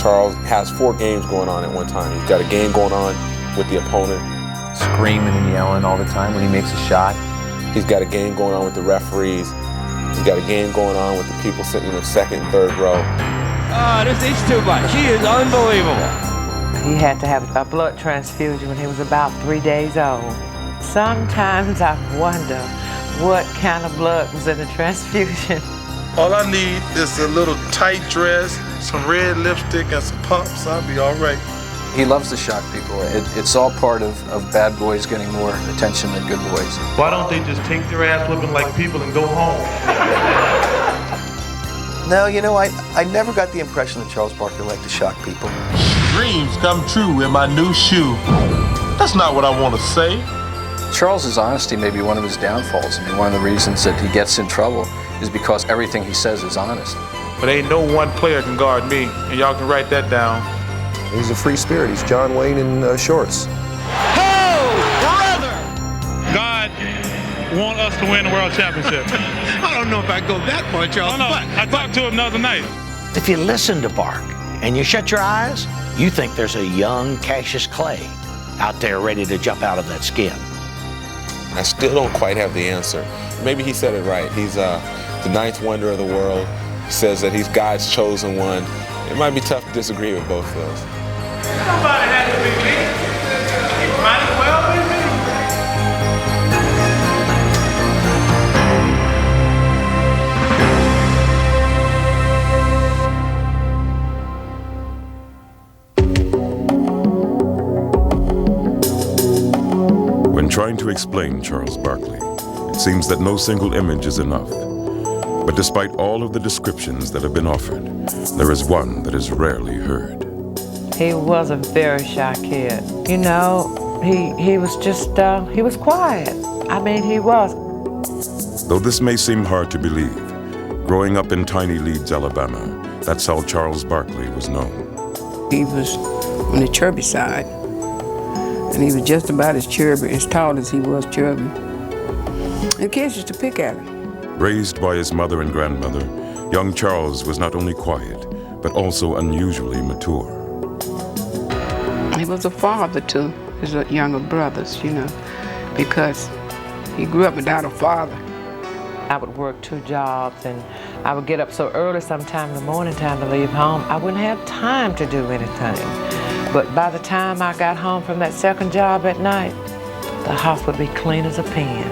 Charles has 4 games going on at one time. He's got a game going on with the opponent. Screaming and yelling all the time when he makes a shot. He's got a game going on with the referees. He's got a game going on with the people sitting in the second and third row. It's too much. He is unbelievable. He had to have a blood transfusion when he was about 3 days old. Sometimes I wonder what kind of blood was in the transfusion. All I need is a little tight dress, some red lipstick, and some pumps. I'll be all right. He loves to shock people. It's all part of bad boys getting more attention than good boys. Why don't they just take their ass whipping like people and go home? No, you know, I never got the impression that Charles Barkley liked to shock people. Dreams come true in my new shoe. That's not what I want to say. Charles's honesty may be one of his downfalls. I mean, one of the reasons that he gets in trouble is because everything he says is honest. But ain't no one player can guard me, and y'all can write that down. He's a free spirit. He's John Wayne in shorts. Oh, brother! God want us to win the world championship. I don't know if I go that far, Charles. Oh, no, I talked to him the other night. If you listen to Bark and you shut your eyes, you think there's a young Cassius Clay out there ready to jump out of that skin. I still don't quite have the answer. Maybe he said it right. He's the 9th wonder of the world. He says that he's God's chosen one. It might be tough to disagree with both of those. Somebody had to be me. It might as well be me. When trying to explain Charles Barkley, it seems that no single image is enough. But despite all of the descriptions that have been offered, there is one that is rarely heard. He was a very shy kid. You know, he was just, he was quiet. I mean, he was. Though this may seem hard to believe, growing up in tiny Leeds, Alabama, that's how Charles Barkley was known. He was on the chubby side, and he was just about as chubby, as tall as he was chubby. And kids used to pick at him. Raised by his mother and grandmother, young Charles was not only quiet, but also unusually mature. He was a father to his younger brothers, you know, because he grew up without a father. I would work 2 jobs, and I would get up so early sometime in the morning time to leave home. I wouldn't have time to do anything. But by the time I got home from that second job at night, the house would be clean as a pin.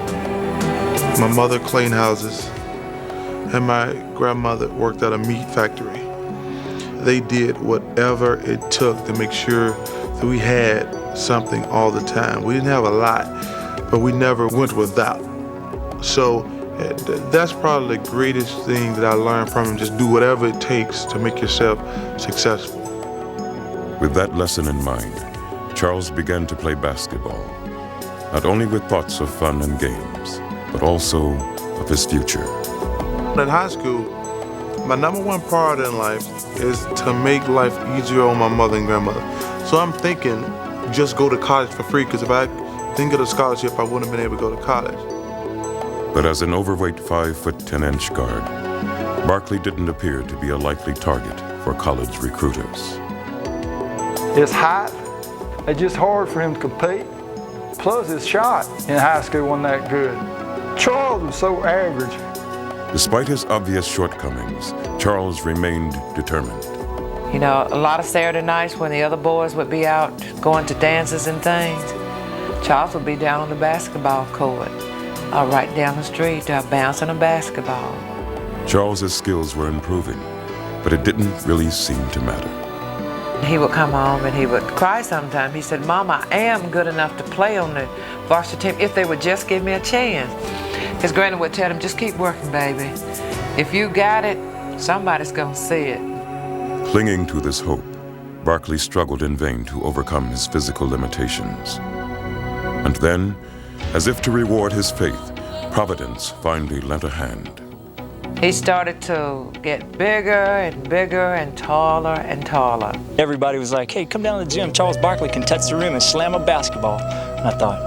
My mother cleaned houses, and my grandmother worked at a meat factory. They did whatever it took to make sure that we had something all the time. We didn't have a lot, but we never went without. So that's probably the greatest thing that I learned from him. Just do whatever it takes to make yourself successful. With that lesson in mind, Charles began to play basketball, not only with thoughts of fun and games, but also of his future. In high school, my #1 priority in life is to make life easier on my mother and grandmother. So I'm thinking, just go to college for free, because if I didn't get a scholarship, I wouldn't have been able to go to college. But as an overweight 5'10" guard, Barkley didn't appear to be a likely target for college recruiters. His height, it's just hard for him to compete. Plus his shot in high school wasn't that good. Charles was so average. Despite his obvious shortcomings, Charles remained determined. You know, a lot of Saturday nights when the other boys would be out going to dances and things, Charles would be down on the basketball court, or right down the street, bouncing a basketball. Charles's skills were improving, but it didn't really seem to matter. He would come home and he would cry sometimes. He said, "Mama, I am good enough to play on the varsity team if they would just give me a chance." His granny would tell him, "Just keep working, baby. If you got it, somebody's gonna see it." Clinging to this hope, Barkley struggled in vain to overcome his physical limitations. And then, as if to reward his faith, Providence finally lent a hand. He started to get bigger and bigger and taller and taller. Everybody was like, "Hey, come down to the gym. Charles Barkley can touch the rim and slam a basketball." And I thought,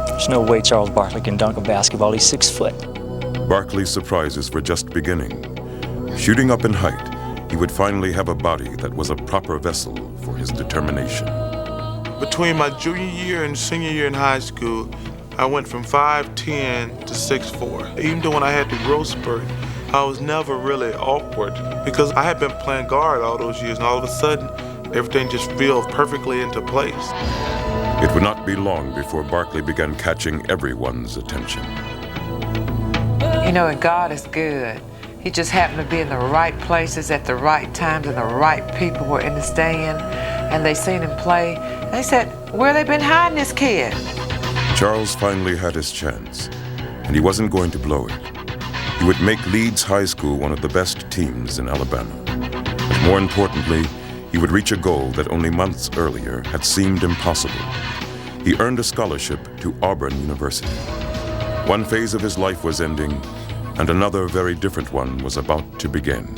there's no way Charles Barkley can dunk a basketball. He's 6 foot. Barkley's surprises were just beginning. Shooting up in height, he would finally have a body that was a proper vessel for his determination. Between my junior year and senior year in high school, I went from 5'10" to 6'4". Even though when I had the growth spurt, I was never really awkward because I had been playing guard all those years, and all of a sudden, everything just fell perfectly into place. It would not be long before Barkley began catching everyone's attention. You know, and God is good. He just happened to be in the right places at the right times, and the right people were in the stand, and they seen him play. They said, where they been hiding this kid? Charles finally had his chance, and he wasn't going to blow it. He would make Leeds High School one of the best teams in Alabama. But more importantly, he would reach a goal that only months earlier had seemed impossible. He earned a scholarship to Auburn University. One phase of his life was ending, and another very different one was about to begin.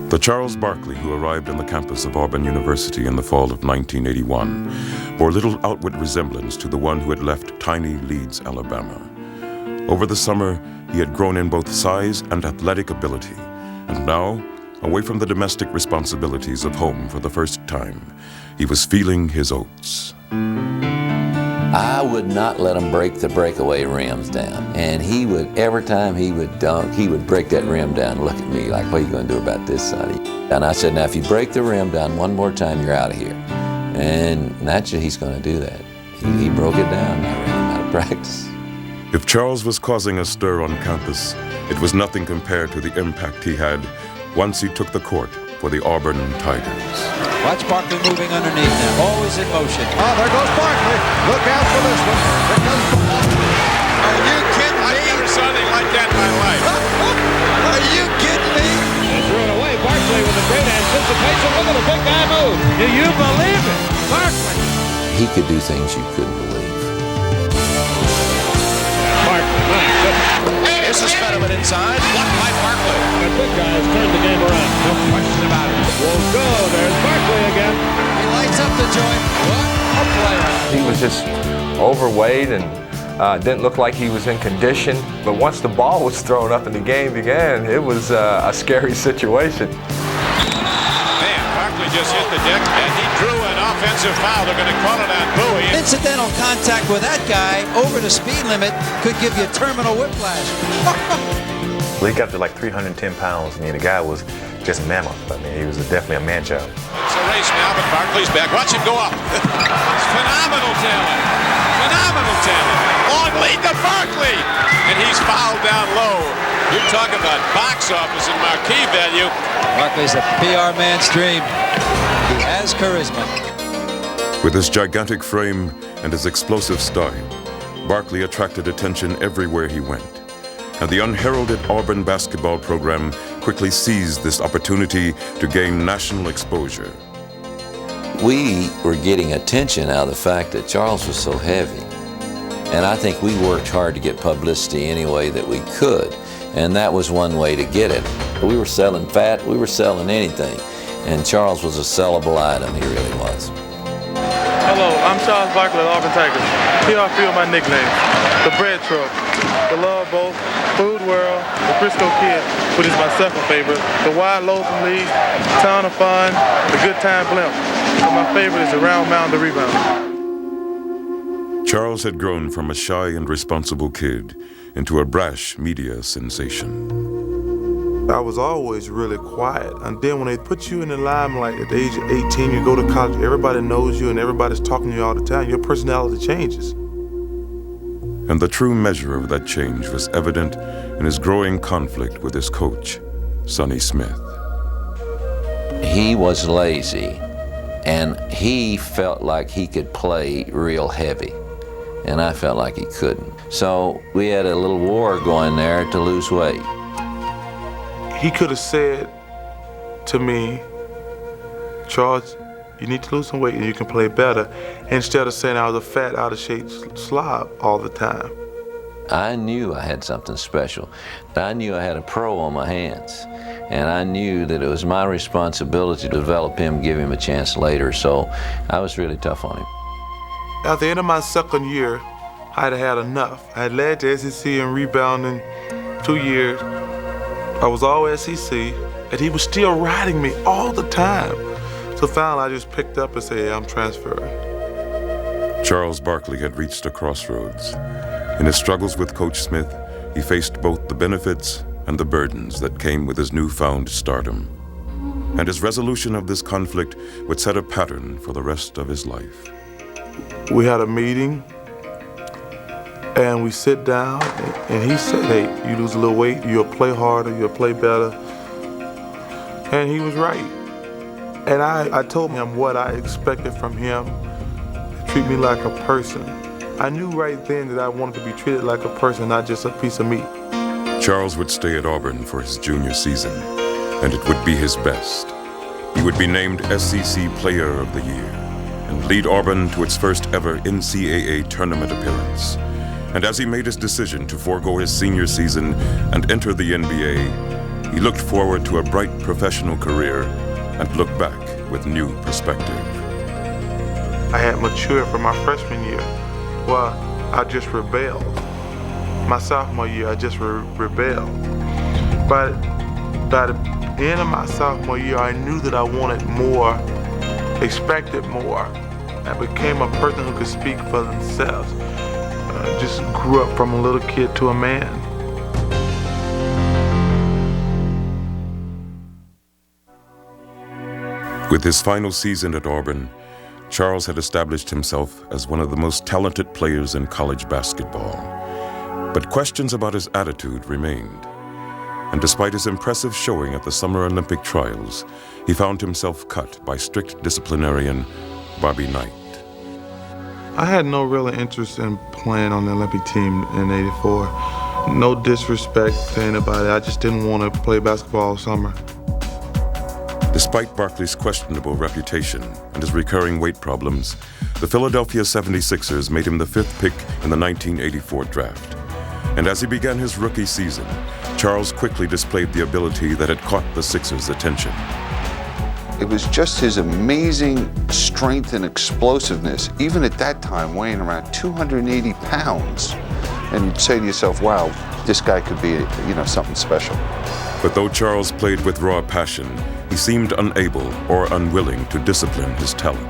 The Charles Barkley who arrived on the campus of Auburn University in the fall of 1981 bore little outward resemblance to the one who had left tiny Leeds, Alabama. Over the summer, he had grown in both size and athletic ability, and now, away from the domestic responsibilities of home for the first time, he was feeling his oats. I would not let him break the breakaway rims down. And he would, every time he would dunk, he would break that rim down and look at me like, what are you going to do about this, sonny? And I said, now if you break the rim down one more time, you're out of here. And naturally, he's going to do that. He broke it down, and I ran him out of practice. If Charles was causing a stir on campus, it was nothing compared to the impact he had once he took the court for the Auburn Tigers. Watch Barkley moving underneath now, always in motion. Oh, there goes Barkley. Look out for this one. There comes the ball. Are you kidding me? I've never seen anything like that in my life. Are you kidding me? And threw it away. Barkley with a great anticipation. Look at the big guy move. Do you believe it? Barkley. He could do things you couldn't believe. Barkley, my goodness. This is Fetterman inside. Blocked by Barkley. The big guy has turned the game around. No question about it. Will go. There's Barkley again. He lights up the joint. What a player. He was just overweight and didn't look like he was in condition. But once the ball was thrown up and the game began, it was a scary situation. Man, Barkley just hit the deck and he drew an offensive foul. They're going to call it on Bowie. Incidental contact with that guy over the speed limit could give you terminal whiplash. He got to like 310 pounds. I mean, the guy was just mammoth. I mean, he was definitely a man-child. It's a race now, but Barkley's back. Watch him go up. It's phenomenal talent. Phenomenal talent. Long lead to Barkley. And he's fouled down low. You're talking about box office and marquee value. Barkley's a PR man's dream. He has charisma. With his gigantic frame and his explosive style, Barkley attracted attention everywhere he went. And the unheralded Auburn basketball program quickly seized this opportunity to gain national exposure. We were getting attention out of the fact that Charles was so heavy. And I think we worked hard to get publicity any way that we could. And that was one way to get it. We were selling fat, we were selling anything. And Charles was a sellable item, he really was. Hello, I'm Charles Barkley of Auburn Tigers. Here I feel my nicknames. The Bread Truck, the Love Boat, Food World, the Frisco Kid, which is my second favorite, the Wide Loafing League, Town of Fun, the Good Time Blimp. But my favorite is the Round Mound the Rebound. Charles had grown from a shy and responsible kid into a brash media sensation. I was always really quiet. And then when they put you in the limelight at the age of 18, you go to college, everybody knows you and everybody's talking to you all the time. Your personality changes. And the true measure of that change was evident in his growing conflict with his coach, Sonny Smith. He was lazy, and he felt like he could play real heavy, and I felt like he couldn't. So we had a little war going there to lose weight. He could have said to me, Charles, you need to lose some weight and you can play better, instead of saying I was a fat, out-of-shape slob all the time. I knew I had something special. I knew I had a pro on my hands. And I knew that it was my responsibility to develop him, give him a chance later. So I was really tough on him. At the end of my second year, I had enough. I had led to SEC in rebounding 2 years. I was all SEC, and he was still riding me all the time. So finally, I just picked up and said, hey, I'm transferring. Charles Barkley had reached a crossroads. In his struggles with Coach Smith, he faced both the benefits and the burdens that came with his newfound stardom. And his resolution of this conflict would set a pattern for the rest of his life. We had a meeting, and we sit down, and he said, hey, you lose a little weight, you'll play harder, you'll play better. And he was right. And I told him what I expected from him, to treat me like a person. I knew right then that I wanted to be treated like a person, not just a piece of meat. Charles would stay at Auburn for his junior season, and it would be his best. He would be named SEC Player of the Year and lead Auburn to its first ever NCAA tournament appearance. And as he made his decision to forego his senior season and enter the NBA, he looked forward to a bright professional career and looked back with new perspective. I had matured from my freshman year. Well, I just rebelled. My sophomore year, I just rebelled. But by the end of my sophomore year, I knew that I wanted more, expected more. I became a person who could speak for themselves. Just grew up from a little kid to a man. With his final season at Auburn, Charles had established himself as one of the most talented players in college basketball. But questions about his attitude remained. And despite his impressive showing at the Summer Olympic trials, he found himself cut by strict disciplinarian Bobby Knight. I had no real interest in playing on the Olympic team in '84. No disrespect to anybody, I just didn't want to play basketball all summer. Despite Barkley's questionable reputation and his recurring weight problems, the Philadelphia 76ers made him the 5th pick in the 1984 draft. And as he began his rookie season, Charles quickly displayed the ability that had caught the Sixers' attention. It was just his amazing strength and explosiveness, even at that time weighing around 280 pounds. And you'd say to yourself, wow, this guy could be, something special. But though Charles played with raw passion, he seemed unable or unwilling to discipline his talent.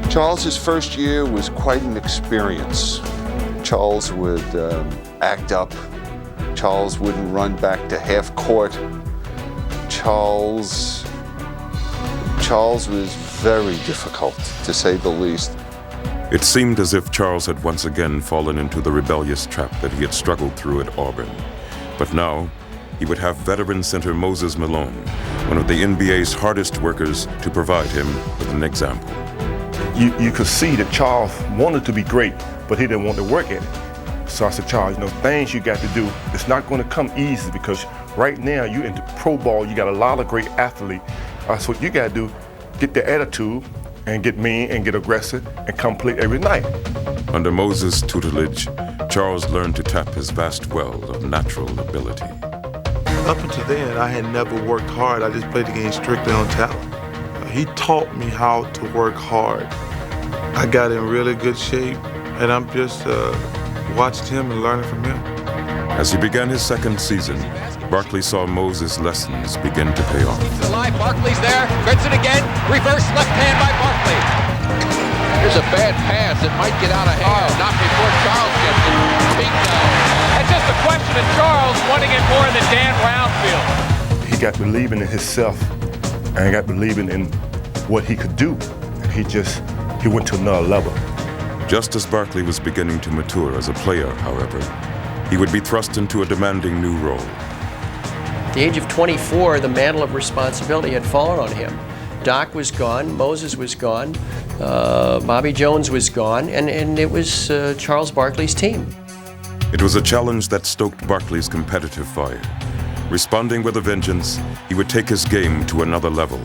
Charles's first year was quite an experience. Charles would act up. Charles wouldn't run back to half court. Charles was very difficult, to say the least. It seemed as if Charles had once again fallen into the rebellious trap that he had struggled through at Auburn. But now, he would have veteran center Moses Malone, one of the NBA's hardest workers, to provide him with an example. You could see that Charles wanted to be great, but he didn't want to work at it. So I said, Charles, things you got to do, it's not going to come easy because right now you're into pro ball, you got a lot of great athletes. So what you got to do, get the attitude and get mean and get aggressive and come play every night. Under Moses' tutelage, Charles learned to tap his vast well of natural ability. Up until then, I had never worked hard. I just played the game strictly on talent. He taught me how to work hard. I got in really good shape, and I'm just watching him and learning from him. As he began his second season, Barkley saw Moses' lessons begin to pay off. Barkley's there, gets it again, reverse left hand by Barkley. Here's a bad pass, it might get out of hand, not before Charles gets it. Bingo. It's just a question of Charles wanting it more in the Dan Round field. He got believing in himself and got believing in what he could do. And he went to another level. Just as Barkley was beginning to mature as a player, however, he would be thrust into a demanding new role. At the age of 24, the mantle of responsibility had fallen on him. Doc was gone, Moses was gone, Bobby Jones was gone, and it was Charles Barkley's team. It was a challenge that stoked Barkley's competitive fire. Responding with a vengeance, he would take his game to another level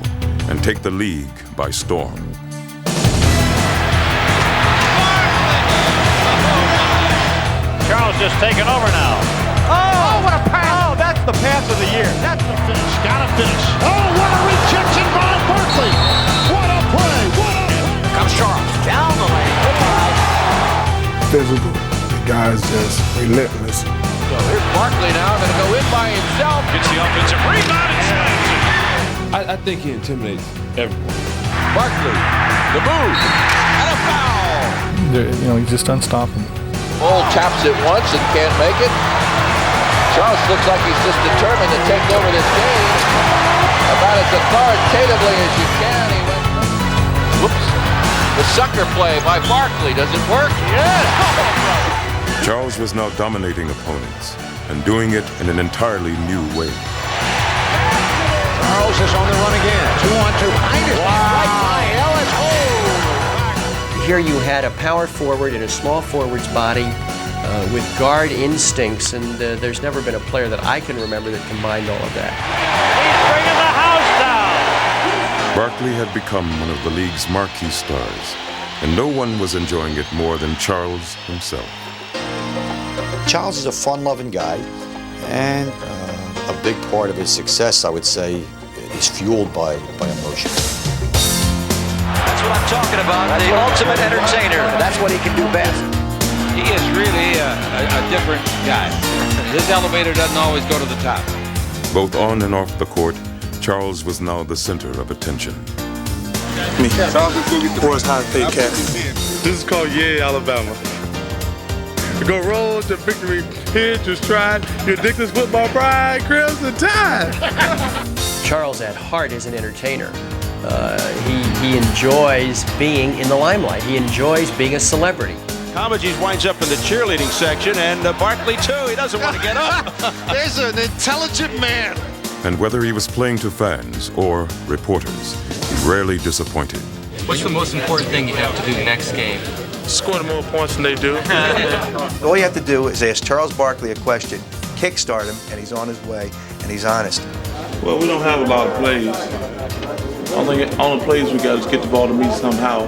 and take the league by storm. Charles just taking over now. Oh, what a pass! Oh, that's the pass of the year. That's the finish. Gotta finish. Oh, what a rejection by Barkley! What a play! What a play! Comes Charles down the lane. guy's just relentless. So here's Barkley now, going to go in by himself. Gets the offensive rebound and slams it. I think he intimidates everyone. Barkley, the move, and a foul. He's just unstoppable. Bull taps it once and can't make it. Charles looks like he's just determined to take over this game about as authoritatively as you can. He went. Whoops. The sucker play by Barkley. Does it work? Yes. Charles was now dominating opponents and doing it in an entirely new way. Charles is on the run again. 2-on-2. Right by Ellis. Oh! Here you had a power forward in a small forward's body with guard instincts, and there's never been a player that I can remember that combined all of that. He's bringing the house down. Barkley had become one of the league's marquee stars, and no one was enjoying it more than Charles himself. Charles is a fun-loving guy, and a big part of his success, I would say, is fueled by emotion. That's what I'm talking about. The ultimate entertainer. That's what he can do best. He is really a different guy. His elevator doesn't always go to the top. Both on and off the court, Charles was now the center of attention. World's highest paid cat. This is called Yeah, Alabama. Go roll to victory, here to stride, your ridiculous football pride, Crimson Tide. Charles at heart is an entertainer. He enjoys being in the limelight. He enjoys being a celebrity. Comegys winds up in the cheerleading section, and Barkley too. He doesn't want to get up. There's an intelligent man. And whether he was playing to fans or reporters, he rarely disappointed. What's the most important thing you have to do next game? Score more points than they do. All you have to do is ask Charles Barkley a question, kickstart him, and he's on his way, and he's honest. Well, we don't have a lot of plays. All the plays we got is get the ball to me somehow.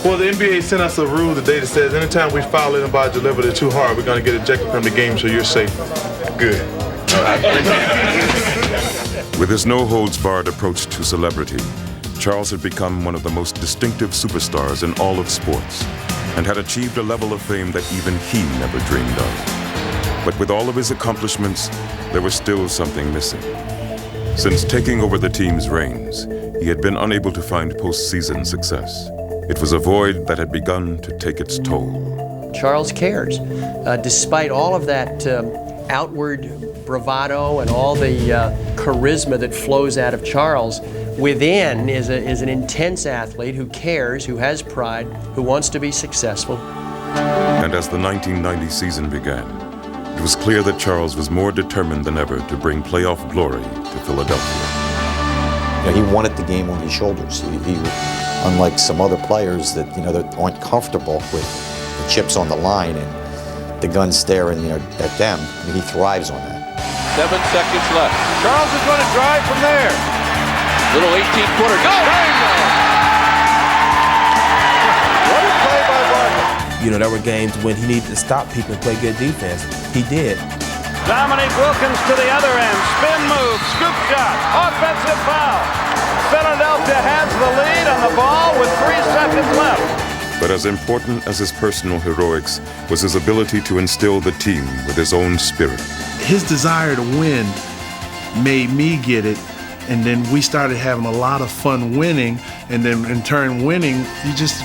Well, the NBA sent us a rule today that says anytime we foul anybody delivered it too hard, we're going to get ejected from the game, so you're safe. Good. With his no-holds-barred approach to celebrity, Charles had become one of the most distinctive superstars in all of sports and had achieved a level of fame that even he never dreamed of. But with all of his accomplishments, there was still something missing. Since taking over the team's reins, he had been unable to find postseason success. It was a void that had begun to take its toll. Charles cares. Despite all of that outward bravado and all the charisma that flows out of Charles, within is an intense athlete who cares, who has pride, who wants to be successful. And as the 1990 season began, it was clear that Charles was more determined than ever to bring playoff glory to Philadelphia. He wanted the game on his shoulders. He unlike some other players that that aren't comfortable with the chips on the line and the gun staring at them. He thrives on that. 7 seconds left. Charles is going to drive from there. Little 18-footer. Go! What a play by Barkley. There were games when he needed to stop people and play good defense. He did. Dominique Wilkins to the other end. Spin move, scoop shot, offensive foul. Philadelphia has the lead on the ball with 3 seconds left. But as important as his personal heroics was his ability to instill the team with his own spirit. His desire to win made me get it, and then we started having a lot of fun winning, and then in turn winning,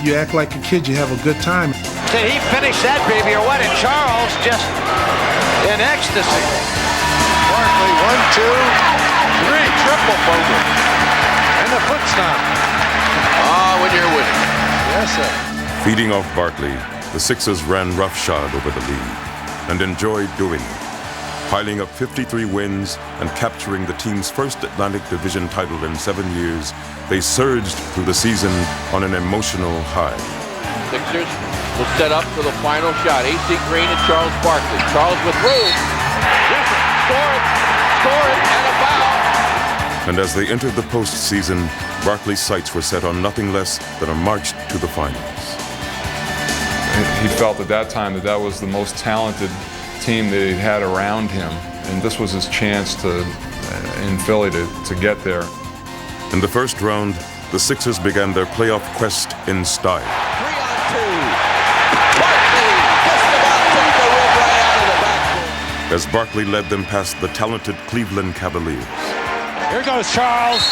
you act like a kid, you have a good time. Did he finish that baby or what? And Charles just in ecstasy. Barkley, 1, 2, 3, triple bogey. And the foot stomp. When you're winning. Yes, sir. Feeding off Barkley, the Sixers ran roughshod over the league and enjoyed doing it. Piling up 53 wins and capturing the team's first Atlantic Division title in 7 years, they surged through the season on an emotional high. Sixers will set up for the final shot. AC Green and Charles Barkley. Charles with room. Yes, score it, and a foul. And as they entered the postseason, Barkley's sights were set on nothing less than a march to the finals. He felt at that time that was the most talented team that he had around him, and this was his chance in Philly to get there. In the first round, the Sixers began their playoff quest in style. 3-on-2. Barkley, just the as Barkley led them past the talented Cleveland Cavaliers. Here goes Charles.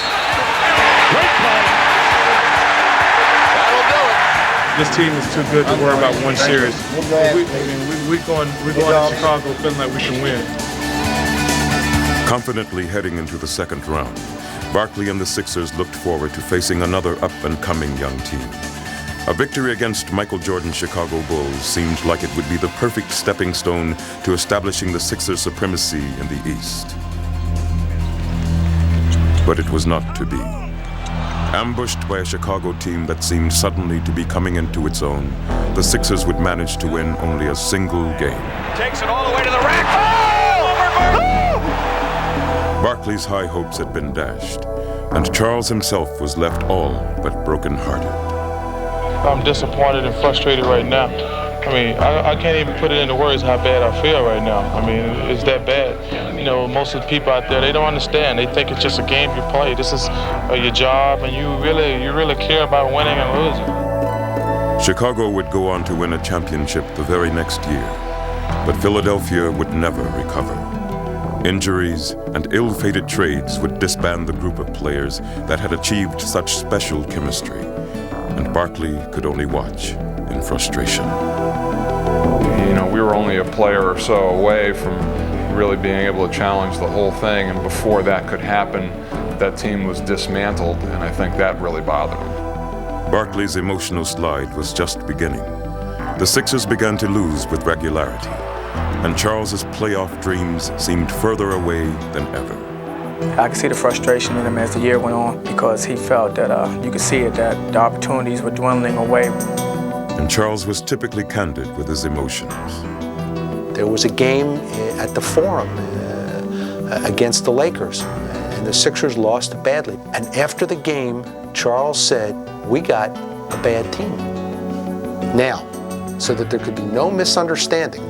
Great play. That'll do it. This team is too good to worry about one series. We're going to Chicago feeling like we can win. Confidently heading into the second round, Barkley and the Sixers looked forward to facing another up-and-coming young team. A victory against Michael Jordan's Chicago Bulls seemed like it would be the perfect stepping stone to establishing the Sixers' supremacy in the East. But it was not to be. Ambushed by a Chicago team that seemed suddenly to be coming into its own, the Sixers would manage to win only a single game. Takes it all the way to the rack. Barkley's high hopes had been dashed, and Charles himself was left all but brokenhearted. I'm disappointed and frustrated right now. I mean, I can't even put it into words how bad I feel right now. I mean, it's that bad. You know, most of the people out there, they don't understand. They think it's just a game you play. This is your job, and you really care about winning and losing. Chicago would go on to win a championship the very next year, but Philadelphia would never recover. Injuries and ill-fated trades would disband the group of players that had achieved such special chemistry, and Barkley could only watch in frustration. You know, we were only a player or so away from really being able to challenge the whole thing, and before that could happen, that team was dismantled, and I think that really bothered him. Barkley's emotional slide was just beginning. The Sixers began to lose with regularity, and Charles's playoff dreams seemed further away than ever. I could see the frustration in him as the year went on because he felt that you could see it, that the opportunities were dwindling away. And Charles was typically candid with his emotions. There was a game at the Forum against the Lakers, and the Sixers lost badly. And after the game, Charles said, "We got a bad team." Now, so that there could be no misunderstanding,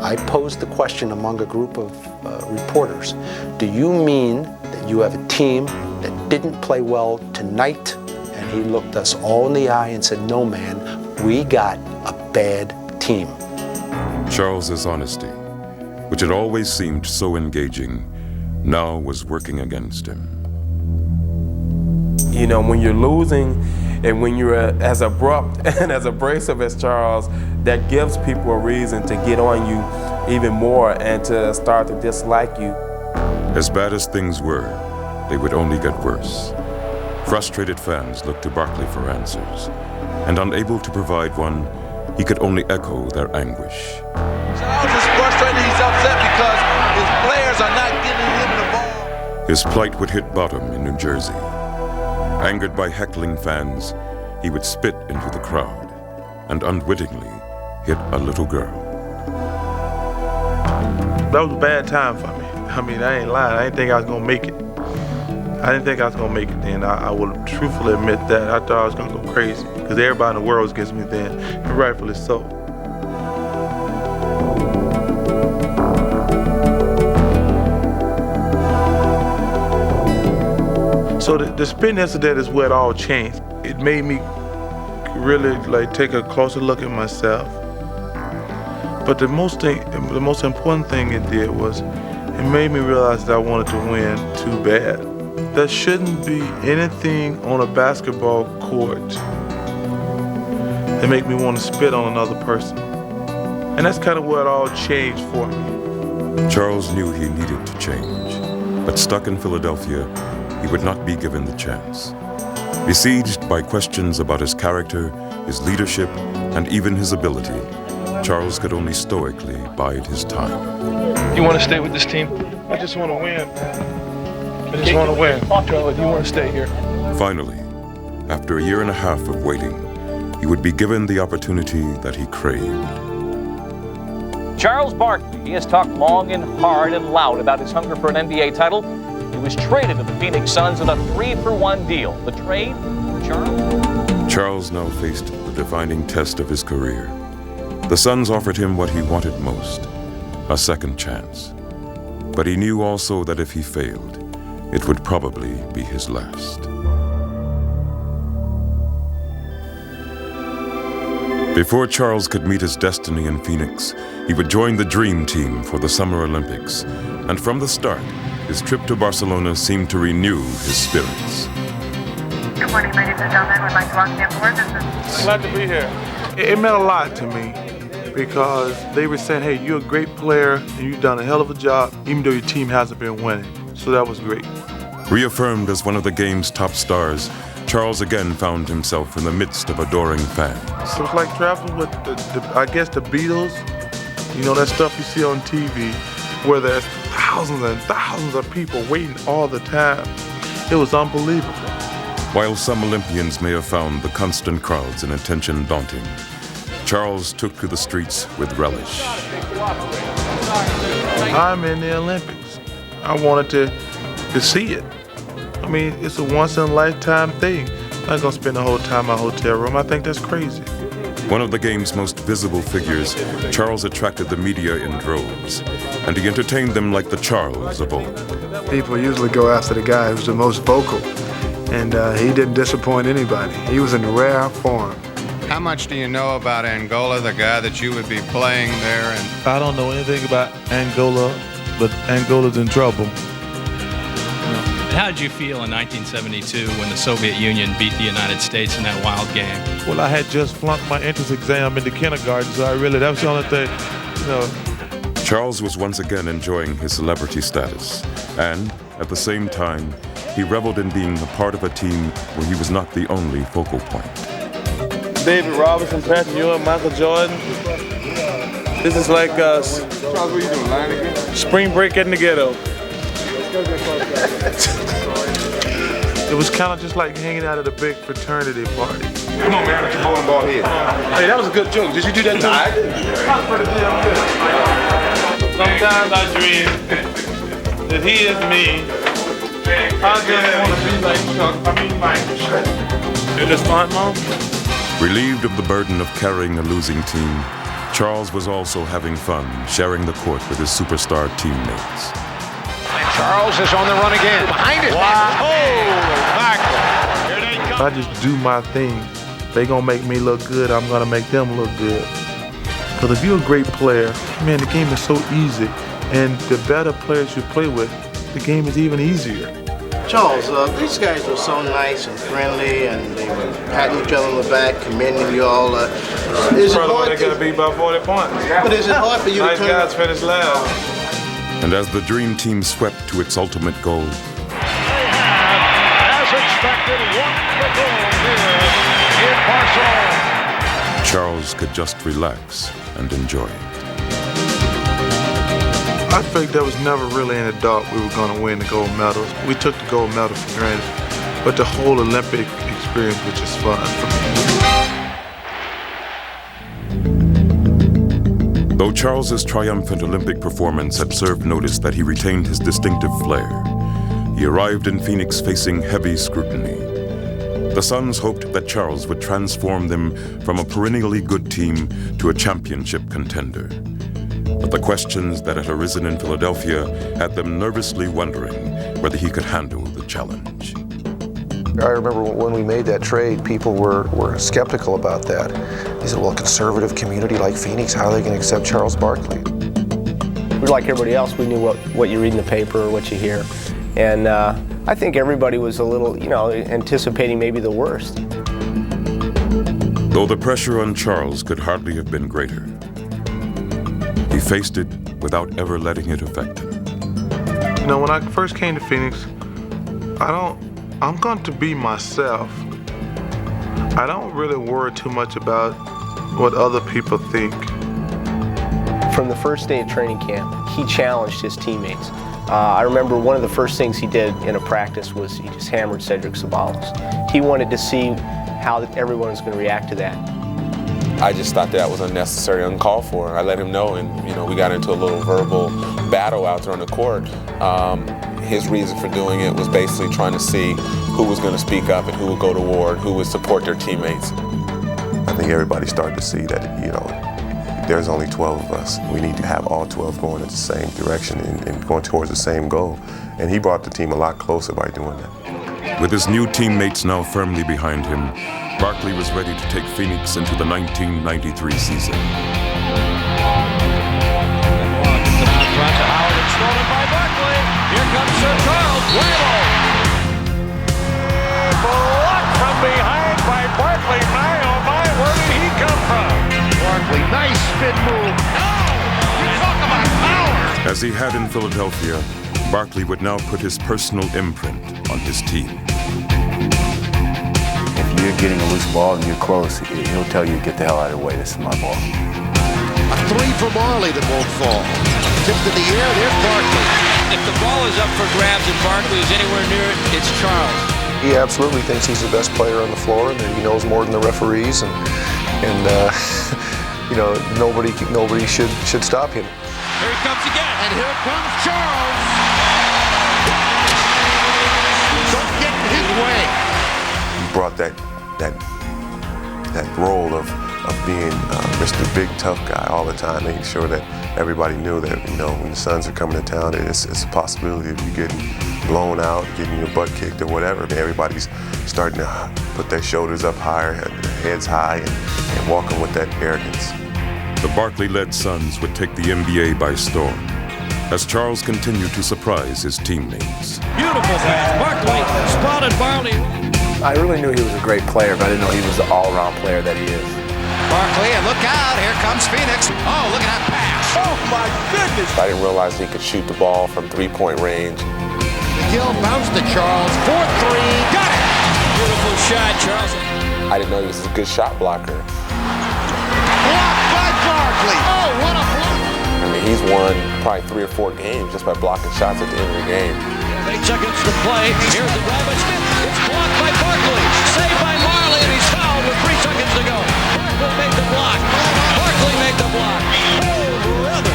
I posed the question among a group of reporters, do you mean that you have a team that didn't play well tonight? And he looked us all in the eye and said, no, man, we got a bad team. Charles's honesty, which had always seemed so engaging, now was working against him. You know, when you're losing and when you're as abrupt and as abrasive as Charles, that gives people a reason to get on you even more and to start to dislike you. As bad as things were, they would only get worse. Frustrated fans looked to Barkley for answers, and unable to provide one, he could only echo their anguish. Charles is frustrated, he's upset because his players are not giving him the ball. His plight would hit bottom in New Jersey. Angered by heckling fans, he would spit into the crowd and unwittingly hit a little girl. That was a bad time for me. I mean, I ain't lying. I didn't think I was going to make it. I didn't think I was going to make it then. I will truthfully admit that. I thought I was going to go crazy because everybody in the world was against me then, and rightfully so. So the spin incident is where it all changed. It made me really take a closer look at myself. But the most important thing it did was it made me realize that I wanted to win too bad. There shouldn't be anything on a basketball court that make me want to spit on another person. And that's kind of where it all changed for me. Charles knew he needed to change, but stuck in Philadelphia, he would not be given the chance. Besieged by questions about his character, his leadership, and even his ability, Charles could only stoically bide his time. You want to stay with this team? I just want to win. I just want to win. Charles, you want to stay here? Finally, after a year and a half of waiting, he would be given the opportunity that he craved. Charles Barkley, he has talked long and hard and loud about his hunger for an NBA title. He was traded to the Phoenix Suns in a 3-for-1 deal. The trade, Charles? Charles now faced the defining test of his career. The Suns offered him what he wanted most, a second chance. But he knew also that if he failed, it would probably be his last. Before Charles could meet his destiny in Phoenix, he would join the Dream Team for the Summer Olympics. And from the start, his trip to Barcelona seemed to renew his spirits. Good morning, ladies and gentlemen. Would like to welcome you aboard. This is Glad to be here. It meant a lot to me because they were saying, hey, you're a great player and you've done a hell of a job, even though your team hasn't been winning. So that was great. Reaffirmed as one of the game's top stars, Charles again found himself in the midst of adoring fans. It was like traveling with, I guess, the Beatles. You know, that stuff you see on TV where there's thousands and thousands of people waiting all the time. It was unbelievable. While some Olympians may have found the constant crowds and attention daunting, Charles took to the streets with relish. I'm in the Olympics. I wanted to see it. I mean, it's a once-in-a-lifetime thing. I'm not gonna spend the whole time in my hotel room. I think that's crazy. One of the game's most visible figures, Charles attracted the media in droves, and he entertained them like the Charles of old. People usually go after the guy who's the most vocal, and he didn't disappoint anybody. He was in rare form. How much do you know about Angola, the guy that you would be playing there? And I don't know anything about Angola, but Angola's in trouble. How did you feel in 1972 when the Soviet Union beat the United States in that wild game? Well, I had just flunked my entrance exam into kindergarten, so that was the only thing, you know. Charles was once again enjoying his celebrity status, and at the same time, he reveled in being a part of a team where he was not the only focal point. David Robinson, Patrick Ewing, Michael Jordan. This is like Charles, what are you doing, lying again? spring break in the ghetto. It was kind of just like hanging out at a big fraternity party. Come on, man, get your bowling ball here. Hey, that was a good joke. Did you do that too? I did. Sometimes I dream that he is me. I just want to be like Chuck. Mike. Is this fun, Mom? Relieved of the burden of carrying a losing team, Charles was also having fun, sharing the court with his superstar teammates. Charles is on the run again. Behind his man. Oh, I just do my thing. They gonna make me look good, I'm gonna make them look good. Because if you're a great player, man, the game is so easy. And the better players you play with, the game is even easier. Charles, these guys were so nice and friendly, and they were patting each other on the back, commending you all. Is it hard they gotta beat by 40 points. But is it hard for you to nice turn guys finish last. And as the Dream Team swept to its ultimate goal, As expected, won the goal here in Barcelona. Charles could just relax and enjoy it. I think there was never really any doubt we were going to win the gold medals. We took the gold medal for granted, but the whole Olympic experience was just fun for me. Though Charles's triumphant Olympic performance had served notice that he retained his distinctive flair, he arrived in Phoenix facing heavy scrutiny. The Suns hoped that Charles would transform them from a perennially good team to a championship contender. But the questions that had arisen in Philadelphia had them nervously wondering whether he could handle the challenge. I remember when we made that trade, people were skeptical about that. They said, well, a conservative community like Phoenix, how are they going to accept Charles Barkley? We're like everybody else. We knew what you read in the paper or what you hear. And I think everybody was a little, anticipating maybe the worst. Though the pressure on Charles could hardly have been greater, he faced it without ever letting it affect him. When I first came to Phoenix, I'm going to be myself. I don't really worry too much about what other people think. From the first day of training camp, he challenged his teammates. I remember one of the first things he did in a practice was he just hammered Cedric Ceballos. He wanted to see how everyone was going to react to that. I just thought that was unnecessary, uncalled for. I let him know, and we got into a little verbal battle out there on the court. His reason for doing it was basically trying to see who was going to speak up and who would go to war and who would support their teammates. I think everybody started to see that, there's only 12 of us. We need to have all 12 going in the same direction and going towards the same goal. And he brought the team a lot closer by doing that. With his new teammates now firmly behind him, Barkley was ready to take Phoenix into the 1993 season. Stolen by Barkley. Here comes Sir Charles. Whammo! Blocked from behind by Barkley. My, oh my, where did he come from? Barkley, nice spin move. Oh, you talk about power. As he had in Philadelphia, Barkley would now put his personal imprint on his team. If you're getting a loose ball and you're close, he'll tell you, get the hell out of the way, this is my ball. A three for Marley that won't fall. Tipped in the air, there's Barkley. If the ball is up for grabs and Barkley is anywhere near it, it's Charles. He absolutely thinks he's the best player on the floor and that he knows more than the referees and you know, nobody should stop him. Here he comes again, and here comes Charles. Don't get in his way. He brought that role of being Mr. Big Tough Guy all the time, making sure that everybody knew that, you know, when the Suns are coming to town, it's a possibility of you getting blown out, getting your butt kicked or whatever. I mean, everybody's starting to put their shoulders up higher, their heads high, and walking with that arrogance. The Barkley-led Suns would take the NBA by storm as Charles continued to surprise his teammates. Beautiful pass. Barkley spotted Barkley. I really knew he was a great player, but I didn't know he was the all-around player that he is. Barkley, and look out, here comes Phoenix. Oh, look at that pass. Oh, my goodness. I didn't realize he could shoot the ball from three-point range. Gill bounced to Charles, 4-3, got it. Beautiful shot, Charles. I didn't know he was a good shot blocker. Blocked by Barkley. Oh, what a block. I mean, he's won probably 3 or 4 games just by blocking shots at the end of the game. 8 seconds to play. Here's the drive by Smith. It's blocked by Barkley. Saved by Marley, and he's fouled with 3 seconds to go. Barkley made the block. Barkley made the block. Oh, brother.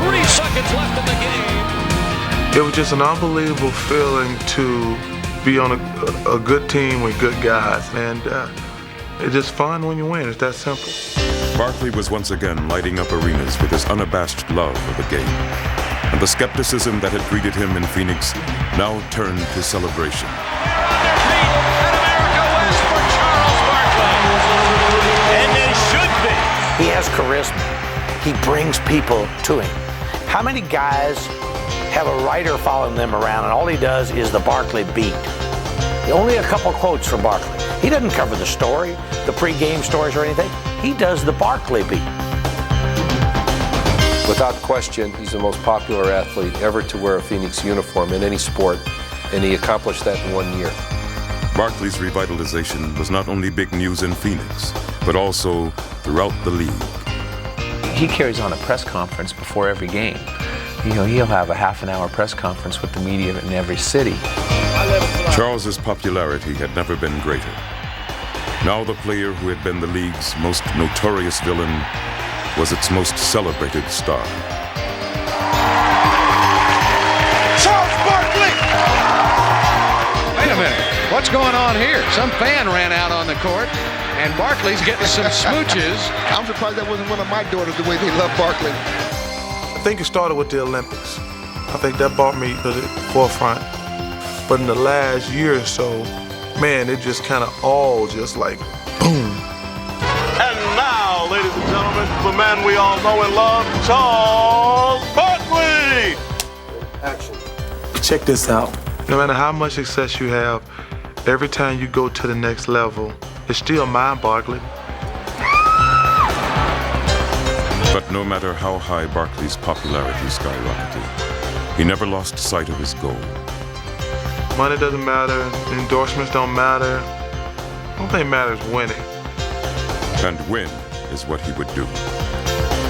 3 seconds left in the game. It was just an unbelievable feeling to be on a good team with good guys, and it's just fun when you win. It's that simple. Barkley was once again lighting up arenas with his unabashed love of the game. And the skepticism that had greeted him in Phoenix now turned to celebration. He has charisma. He brings people to him. How many guys have a writer following them around and all he does is the Barkley beat? Only a couple quotes from Barkley. He doesn't cover the story, the pre-game stories or anything. He does the Barkley beat. Without question, he's the most popular athlete ever to wear a Phoenix uniform in any sport, and he accomplished that in 1 year. Barkley's revitalization was not only big news in Phoenix, but also throughout the league. He carries on a press conference before every game. You know, he'll have a half-an-hour press conference with the media in every city. Charles's popularity had never been greater. Now the player who had been the league's most notorious villain was its most celebrated star. Charles Barkley! Wait a minute. What's going on here? Some fan ran out on the court, and Barkley's getting some smooches. I'm surprised that wasn't one of my daughters, the way they love Barkley. I think it started with the Olympics. I think that brought me to the forefront. But in the last year or so, man, it just kind of all just like boom. And now, ladies and gentlemen, the man we all know and love, Charles Barkley. Action. Check this out. No matter how much success you have, every time you go to the next level, it's still mine, Barkley. But no matter how high Barkley's popularity skyrocketed, he never lost sight of his goal. Money doesn't matter, endorsements don't matter. The only thing matters is winning. And win is what he would do.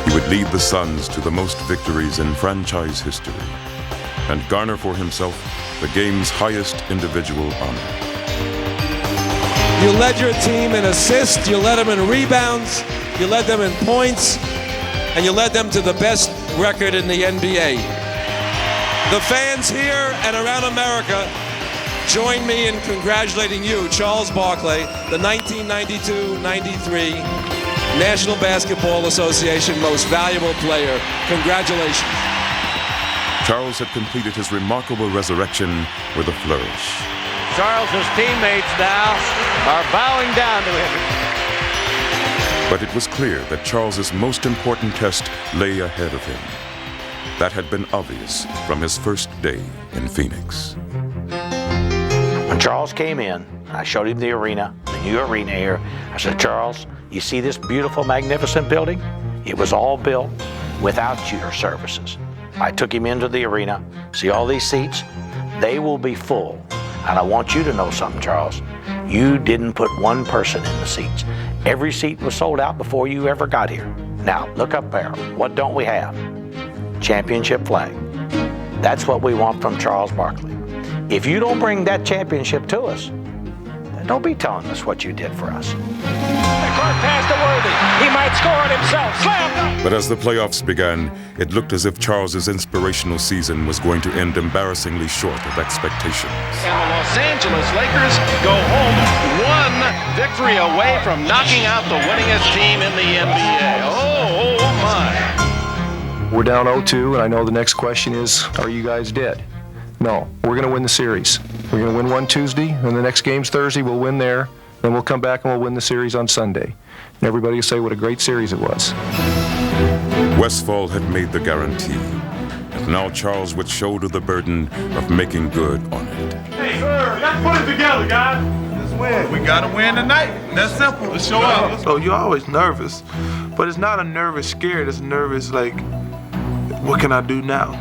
He would lead the Suns to the most victories in franchise history and garner for himself the game's highest individual honor. You led your team in assists, you led them in rebounds, you led them in points, and you led them to the best record in the NBA. The fans here and around America join me in congratulating you, Charles Barkley, the 1992-93 National Basketball Association Most Valuable Player. Congratulations. Charles had completed his remarkable resurrection with a flourish. Charles's teammates now are bowing down to him. But it was clear that Charles's most important test lay ahead of him. That had been obvious from his first day in Phoenix. When Charles came in, I showed him the arena, the new arena here. I said, Charles, you see this beautiful, magnificent building? It was all built without your services. I took him into the arena. See all these seats? They will be full. And I want you to know something, Charles. You didn't put one person in the seats. Every seat was sold out before you ever got here. Now, look up there. What don't we have? Championship flag. That's what we want from Charles Barkley. If you don't bring that championship to us, then don't be telling us what you did for us. The court pass to Worthy. He might score it himself. Slam! But as the playoffs began, it looked as if Charles's inspirational season was going to end embarrassingly short of expectations. And the Los Angeles Lakers go home one victory away from knocking out the winningest team in the NBA. Oh my. We're down 0-2, and I know the next question is, are you guys dead? No, we're going to win the series. We're going to win one Tuesday, and the next game's Thursday. We'll win there. Then we'll come back and we'll win the series on Sunday. And everybody will say what a great series it was. Westfall had made the guarantee, and now Charles would shoulder the burden of making good on it. Hey, sir, let's put it together, guys. Let's win. We got to win tonight. That's simple. Let's show up. So you're always nervous, but it's not a nervous scared. It's nervous like, what can I do now?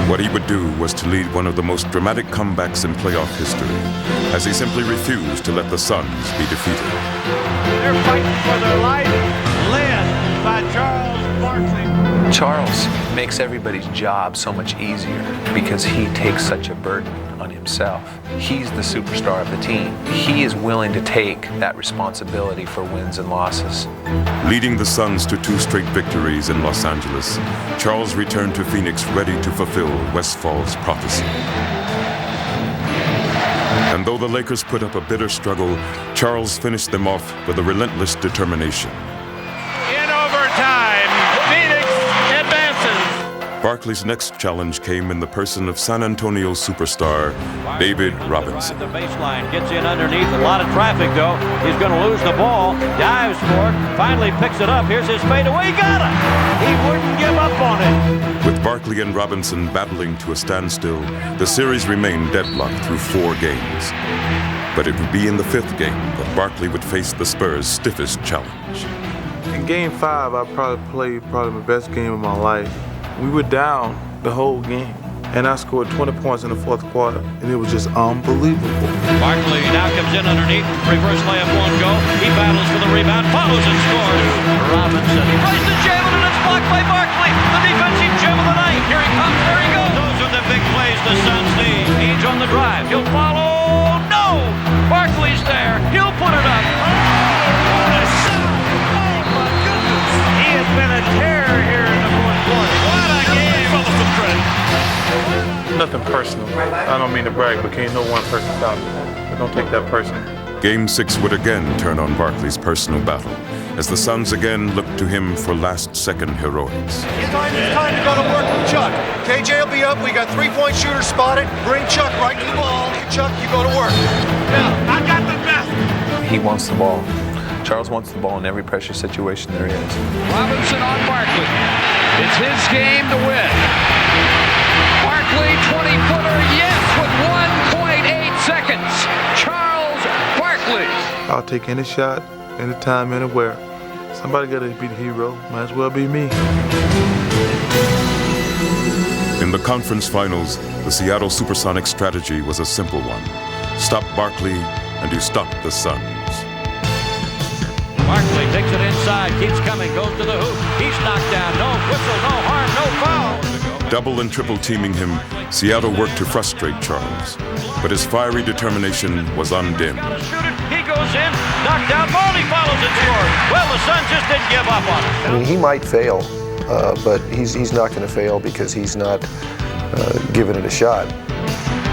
What he would do was to lead one of the most dramatic comebacks in playoff history, as he simply refused to let the Suns be defeated. They're fighting for their life, led by Charles Barkley. Charles makes everybody's job so much easier because he takes such a burden on himself. He's the superstar of the team. He is willing to take that responsibility for wins and losses. Leading the Suns to 2 straight victories in Los Angeles, Charles returned to Phoenix ready to fulfill Westfall's prophecy. And though the Lakers put up a bitter struggle, Charles finished them off with a relentless determination. In overtime, Phoenix advances. Barkley's next challenge came in the person of San Antonio superstar David Robinson. The baseline gets in underneath. A lot of traffic, though. He's going to lose the ball. Dives for it. Finally picks it up. Here's his fadeaway. Got it. He wouldn't give up on it. With Barkley and Robinson battling to a standstill, the series remained deadlocked through 4 games. But it would be in the 5th game that Barkley would face the Spurs' stiffest challenge. In Game 5, I probably played my best game of my life. We were down the whole game, and I scored 20 points in the 4th quarter, and it was just unbelievable. Barkley now comes in underneath. Reverse layup won't go. He battles for the rebound, follows and scores. Robinson. He tries to jam it, and it's blocked by Barkley. The defensive gem of the night. Here he comes. There he goes. Those are the big plays the Suns need. Ainge on the drive. He'll follow. No! Barkley's there. He'll put it up. Oh, what a shot! Oh, my goodness. He has been a terror here in the 4th quarter. What a game. Nothing personal. I don't mean to brag, but can't no one person stop me. Don't take that personal. Game 6 would again turn on Barkley's personal battle, as the Suns again looked to him for last-second heroics. It's time to go to work with Chuck. KJ will be up. We got 3-point shooters spotted. Bring Chuck right to the ball. Chuck, you go to work. Yeah, I got the best. He wants the ball. Charles wants the ball in every pressure situation there is. Robinson on Barkley. It's his game to win. Barkley, 20-footer, yes, with 1.8 seconds. Charles Barkley. I'll take any shot, anytime, anywhere. Somebody got to be the hero. Might as well be me. In the conference finals, the Seattle Supersonics strategy was a simple one. Stop Barkley, and you stop the Suns. Barkley takes it inside, keeps coming, goes to the hoop. He's knocked down. No whistle, no harm, no foul. Double and triple teaming him, Seattle worked to frustrate Charles. But his fiery determination was undimmed. He goes in, knocked down, Marley follows and scores. Well, the Suns just didn't give up on it. I mean, he might fail, but he's not going to fail because he's not giving it a shot.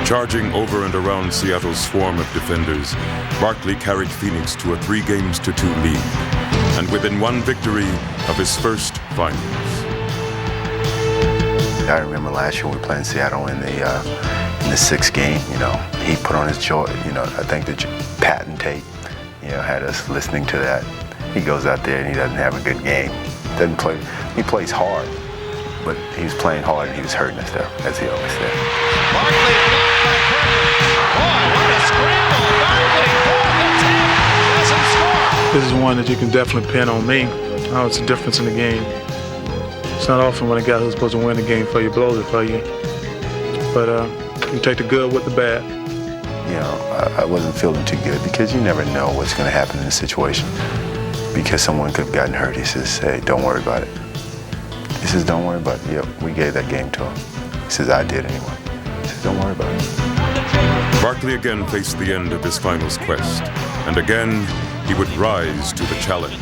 Charging over and around Seattle's swarm of defenders, Barkley carried Phoenix to a 3-2 lead, and within one victory of his first finals. I remember last year we were playing Seattle in the the sixth game, he put on his jaw. I think the patent tape, had us listening to that. He goes out there and he doesn't have a good game. Doesn't play. He plays hard, but he was playing hard and he was hurting us, though, as he always said. Barkley blocked by Perkins. Boy, what a scramble! Barkley, 4th and 10, doesn't score. This is one that you can definitely pin on me. Oh, it's a difference in the game. It's not often when a guy who's supposed to win the game for you blows it for you. But you take the good with the bad. I wasn't feeling too good because you never know what's going to happen in a situation. Because someone could have gotten hurt, he says, hey, don't worry about it. He says, don't worry about it. Yep, we gave that game to him. He says, I did anyway. He says, don't worry about it. Barkley again faced the end of his finals quest, and again he would rise to the challenge.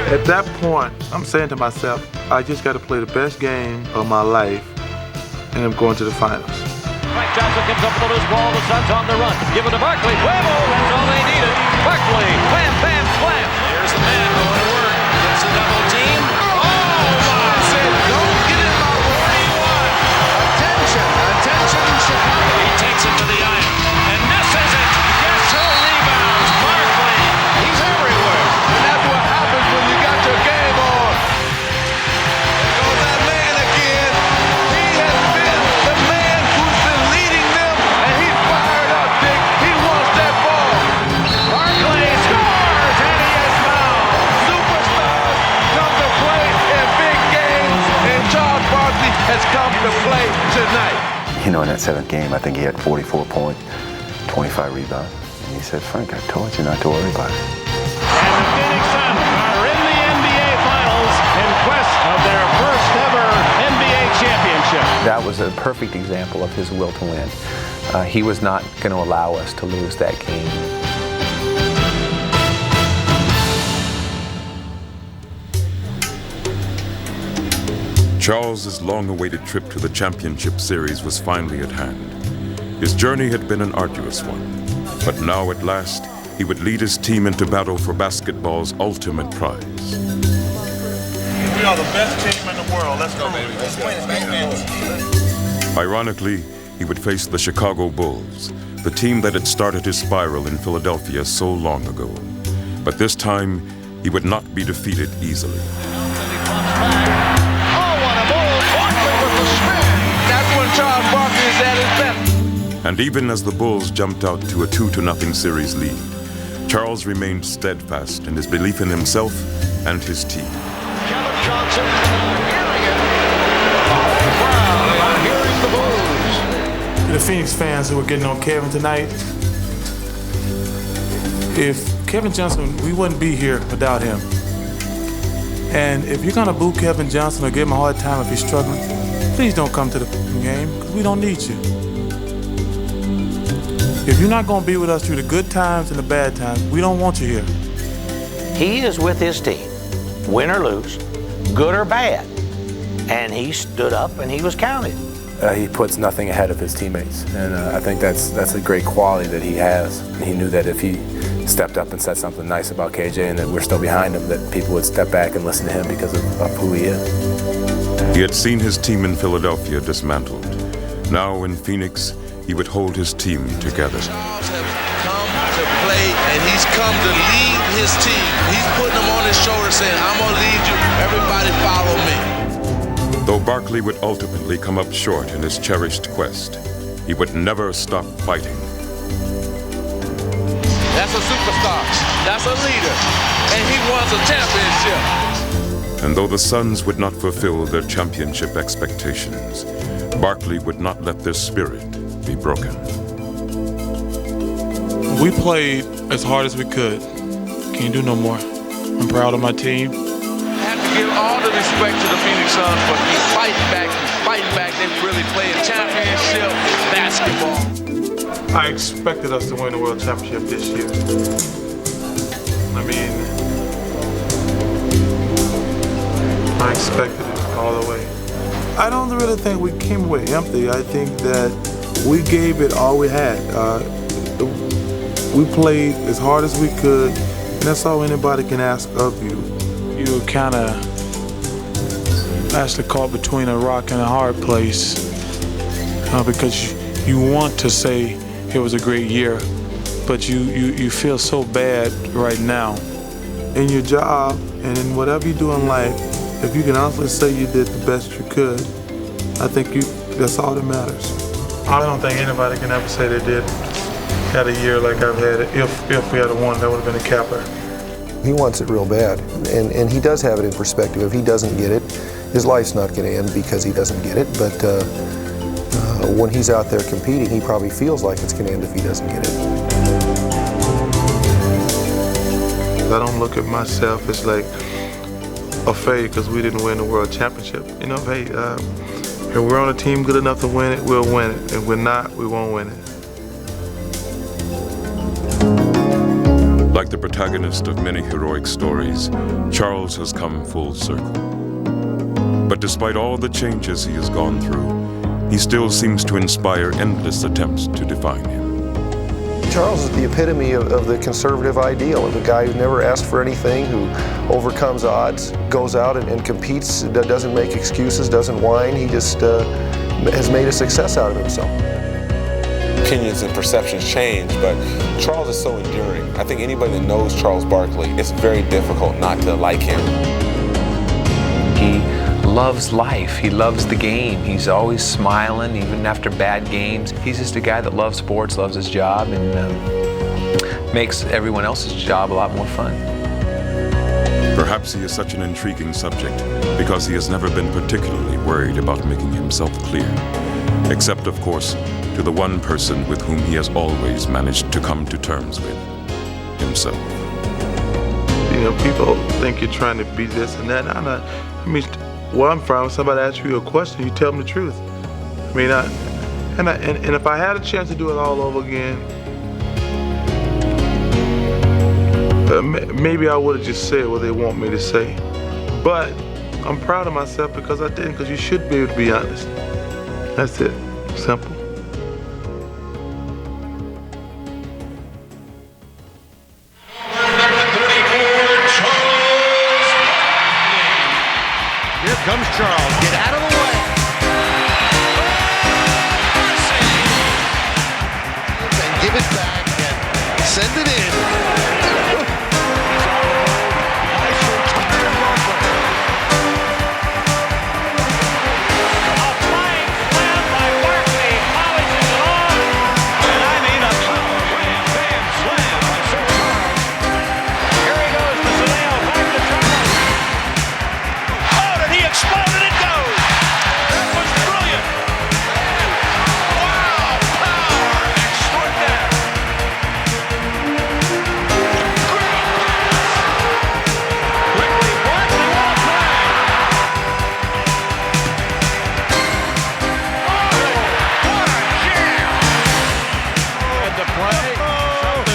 At that point, I'm saying to myself, I just got to play the best game of my life, and I'm going to the finals. Frank Johnson comes up with a loose ball. The Suns on the run. Give it to Barkley. Huevo. That's all they needed. Barkley. Wham, bam, slam. Here's the man going to work. Gets a double team. Oh, my. Said, don't get in my way. Attention, attention, Chicago. He takes it to the iron and misses it. Gets her rebounds. Barkley. He's everywhere. And that's what happens when you got your game on. There goes that man again. He has been the man who's been leading them, and he's fired up, Dick. He wants that ball. Barkley scores, and he is fouled. Superstars come to play in big games, and Charles Barkley has come to play tonight. In that 7th game, I think he had 44 points, 25 rebounds. And he said, Frank, I told you not to worry about it. And the Phoenix Suns are in the NBA Finals in quest of their first ever NBA championship. That was a perfect example of his will to win. He was not going to allow us to lose that game. Charles's long-awaited trip to the championship series was finally at hand. His journey had been an arduous one, but now at last he would lead his team into battle for basketball's ultimate prize. We are the best team in the world. Let's go, baby. Let's win. Ironically, he would face the Chicago Bulls, the team that had started his spiral in Philadelphia so long ago. But this time, he would not be defeated easily. That's when Charles Barkley is at his best. And even as the Bulls jumped out to a 2-0 series lead, Charles remained steadfast in his belief in himself and his team. Kevin Johnson hearing it. Wow, here's the Bulls. The Phoenix fans who are getting on Kevin tonight, if Kevin Johnson, we wouldn't be here without him. And if you're gonna boo Kevin Johnson or give him a hard time if he's struggling, please don't come to the game, because we don't need you. If you're not gonna be with us through the good times and the bad times, we don't want you here. He is with his team, win or lose, good or bad. And he stood up and he was counted. He puts nothing ahead of his teammates, and I think that's a great quality that he has. And he knew that if he stepped up and said something nice about KJ and that we're still behind him, that people would step back and listen to him because of who he is. He had seen his team in Philadelphia dismantled. Now in Phoenix, he would hold his team together. Charles has come to play, and he's come to lead his team. He's putting them on his shoulder saying, I'm going to lead you. Everybody follow me. Though Barkley would ultimately come up short in his cherished quest, he would never stop fighting. That's a superstar. That's a leader. And he wants a championship. And though the Suns would not fulfill their championship expectations, Barkley would not let their spirit be broken. We played as hard as we could. Can't do no more. I'm proud of my team. I have to give all the respect to the Phoenix Suns for keep fighting back. They really played championship basketball. I expected us to win the World Championship this year. I mean, I expected it all the way. I don't really think we came away empty. I think that we gave it all we had. We played as hard as we could, and that's all anybody can ask of you. You kind of actually caught between a rock and a hard place because you want to say it was a great year, but you feel so bad right now. In your job and in whatever you do in life, if you can honestly say you did the best you could, I think that's all that matters. I don't think anybody can ever say they had a year like I've had it. If we had one, that would have been a capper. He wants it real bad, and he does have it in perspective. If he doesn't get it, his life's not going to end because he doesn't get it, but when he's out there competing, he probably feels like it's going to end if he doesn't get it. I don't look at myself as like a failure because we didn't win the world championship. You know, hey, if we're on a team good enough to win it, we'll win it. If we're not, we won't win it. Like the protagonist of many heroic stories, Charles has come full circle. But despite all the changes he has gone through, he still seems to inspire endless attempts to define him. Charles is the epitome of the conservative ideal, of a guy who never asked for anything, who overcomes odds, goes out and competes, doesn't make excuses, doesn't whine. He just has made a success out of himself. Opinions and perceptions change, but Charles is so enduring. I think anybody that knows Charles Barkley, it's very difficult not to like him. He loves life. He loves the game. He's always smiling, even after bad games. He's just a guy that loves sports, loves his job, and makes everyone else's job a lot more fun. Perhaps he is such an intriguing subject because he has never been particularly worried about making himself clear, except, of course, to the one person with whom he has always managed to come to terms with, himself. You know, people think you're trying to be this and that. I mean, where I'm from, somebody asks you a question, you tell them the truth. I mean, and if I had a chance to do it all over again, maybe I would have just said what they want me to say. But I'm proud of myself because I didn't, because you should be able to be honest. That's it. Simple. Here comes Charles. Get out of the way. And give it back and send it in.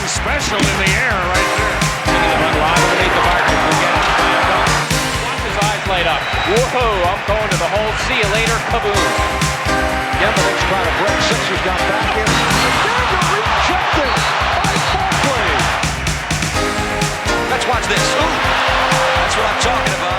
Special in the air right there. Taking the run wide underneath the marker. Forget it. Watch his eyes light up. Whoa, I'm going to the hole. See you later. Kaboom. Yemen's trying to break. Sixers got back in. Dagger rejected by Barkley. Let's watch this. Ooh, that's what I'm talking about.